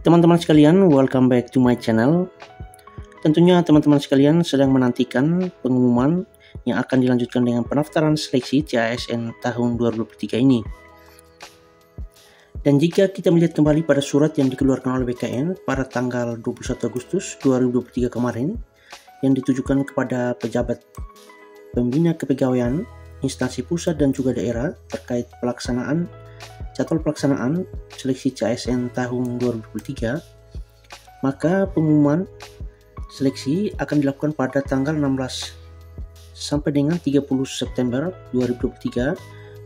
Teman-teman sekalian, welcome back to my channel. Tentunya teman-teman sekalian sedang menantikan pengumuman yang akan dilanjutkan dengan pendaftaran seleksi CASN tahun 2023 ini. Dan jika kita melihat kembali pada surat yang dikeluarkan oleh BKN pada tanggal 21 Agustus 2023 kemarin, yang ditujukan kepada pejabat pembina kepegawaian, instansi pusat dan juga daerah terkait jadwal pelaksanaan seleksi CASN tahun 2023, maka pengumuman seleksi akan dilakukan pada tanggal 16 sampai dengan 30 September 2023,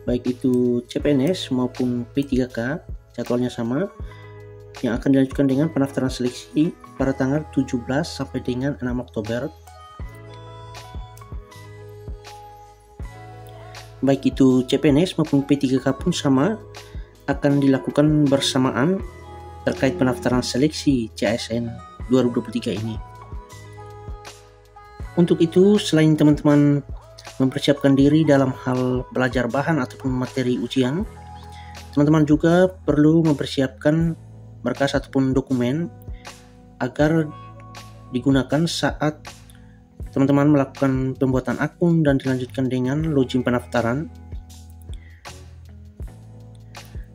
baik itu CPNS maupun P3K, jadwalnya sama, yang akan dilanjutkan dengan pendaftaran seleksi pada tanggal 17 sampai dengan 6 Oktober. Baik itu CPNS maupun P3K pun sama, akan dilakukan bersamaan terkait pendaftaran seleksi CASN 2023 ini. Untuk itu, selain teman-teman mempersiapkan diri dalam hal belajar bahan ataupun materi ujian, teman-teman juga perlu mempersiapkan berkas ataupun dokumen agar digunakan saat teman-teman melakukan pembuatan akun dan dilanjutkan dengan login pendaftaran.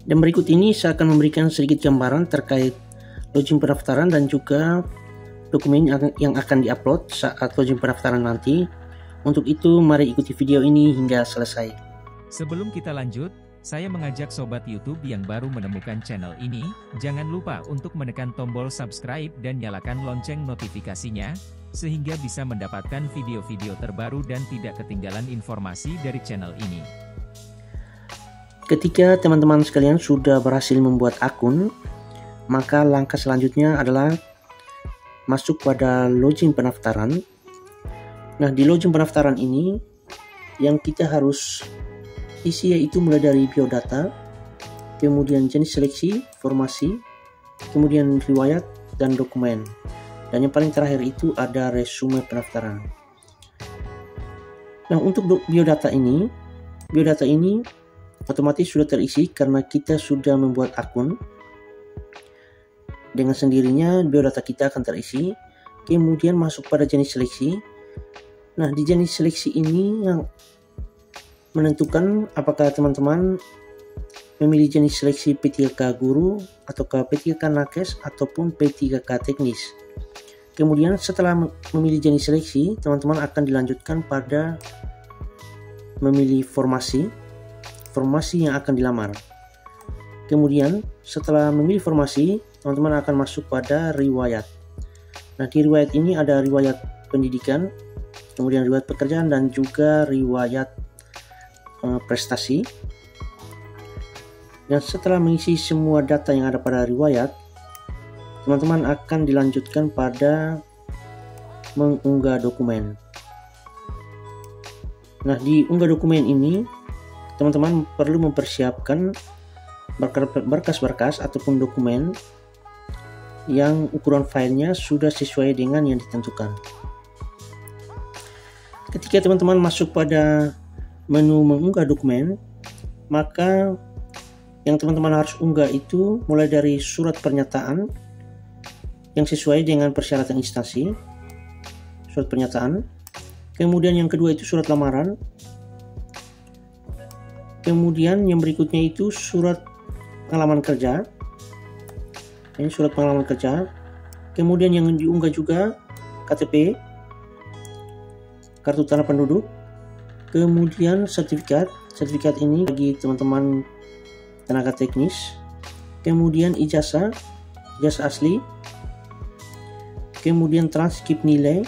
Dan berikut ini saya akan memberikan sedikit gambaran terkait login pendaftaran dan juga dokumen yang akan diupload saat login pendaftaran nanti. Untuk itu, mari ikuti video ini hingga selesai. Sebelum kita lanjut, saya mengajak sobat YouTube yang baru menemukan channel ini, jangan lupa untuk menekan tombol subscribe dan nyalakan lonceng notifikasinya, sehingga bisa mendapatkan video-video terbaru dan tidak ketinggalan informasi dari channel ini. Ketika teman-teman sekalian sudah berhasil membuat akun, maka langkah selanjutnya adalah masuk pada login pendaftaran. Nah, di login pendaftaran ini yang kita harus isi yaitu mulai dari biodata, kemudian jenis seleksi, formasi, kemudian riwayat dan dokumen. Dan yang paling terakhir itu ada resume pendaftaran. Nah, untuk biodata ini otomatis sudah terisi karena kita sudah membuat akun. Dengan sendirinya biodata kita akan terisi. Kemudian masuk pada jenis seleksi. Nah, di jenis seleksi ini yang menentukan apakah teman-teman memilih jenis seleksi P3K guru ataukah P3K nakes ataupun P3K teknis. Kemudian setelah memilih jenis seleksi, teman-teman akan dilanjutkan pada memilih formasi yang akan dilamar. Kemudian setelah memilih formasi, teman-teman akan masuk pada riwayat. Nah, di riwayat ini ada riwayat pendidikan, kemudian riwayat pekerjaan dan juga riwayat prestasi. Dan setelah mengisi semua data yang ada pada riwayat, teman-teman akan dilanjutkan pada mengunggah dokumen. Nah, di unggah dokumen ini teman-teman perlu mempersiapkan berkas-berkas ataupun dokumen yang ukuran filenya sudah sesuai dengan yang ditentukan. Ketika teman-teman masuk pada menu mengunggah dokumen, maka yang teman-teman harus unggah itu mulai dari surat pernyataan yang sesuai dengan persyaratan instansi, surat pernyataan. Kemudian yang kedua itu surat lamaran. Kemudian yang berikutnya itu surat pengalaman kerja. Ini surat pengalaman kerja. Kemudian yang diunggah juga KTP, kartu tanda penduduk. Kemudian sertifikat. Sertifikat ini bagi teman-teman tenaga teknis. Kemudian ijazah asli. Kemudian transkrip nilai.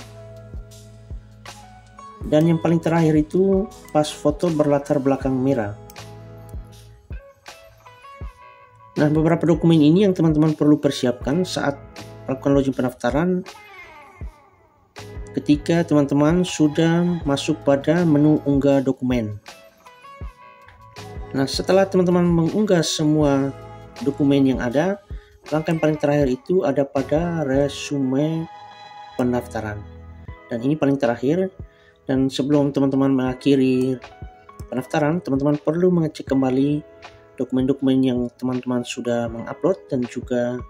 Dan yang paling terakhir itu pas foto berlatar belakang merah. Nah, beberapa dokumen ini yang teman-teman perlu persiapkan saat melakukan login pendaftaran ketika teman-teman sudah masuk pada menu unggah dokumen. Nah, setelah teman-teman mengunggah semua dokumen yang ada, langkah yang paling terakhir itu ada pada resume pendaftaran. Dan ini paling terakhir. Dan sebelum teman-teman mengakhiri pendaftaran, teman-teman perlu mengecek kembali dokumen-dokumen yang teman-teman sudah mengupload dan juga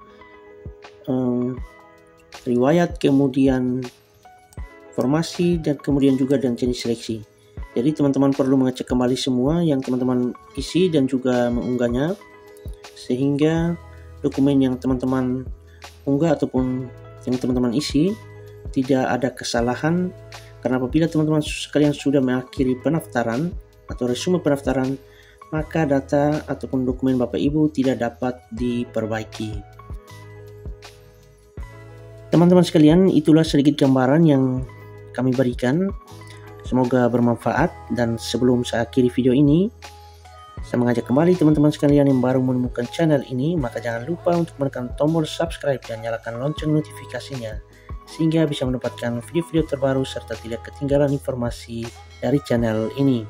riwayat, kemudian formasi, dan kemudian juga dan jenis seleksi. Jadi teman-teman perlu mengecek kembali semua yang teman-teman isi dan juga mengunggahnya, sehingga dokumen yang teman-teman unggah ataupun yang teman-teman isi tidak ada kesalahan. Karena apabila teman-teman sekalian sudah mengakhiri pendaftaran atau resume pendaftaran, maka data ataupun dokumen Bapak Ibu tidak dapat diperbaiki. Teman-teman sekalian, itulah sedikit gambaran yang kami berikan. Semoga bermanfaat, dan sebelum saya akhiri video ini, saya mengajak kembali teman-teman sekalian yang baru menemukan channel ini, maka jangan lupa untuk menekan tombol subscribe dan nyalakan lonceng notifikasinya, sehingga bisa mendapatkan video-video terbaru serta tidak ketinggalan informasi dari channel ini.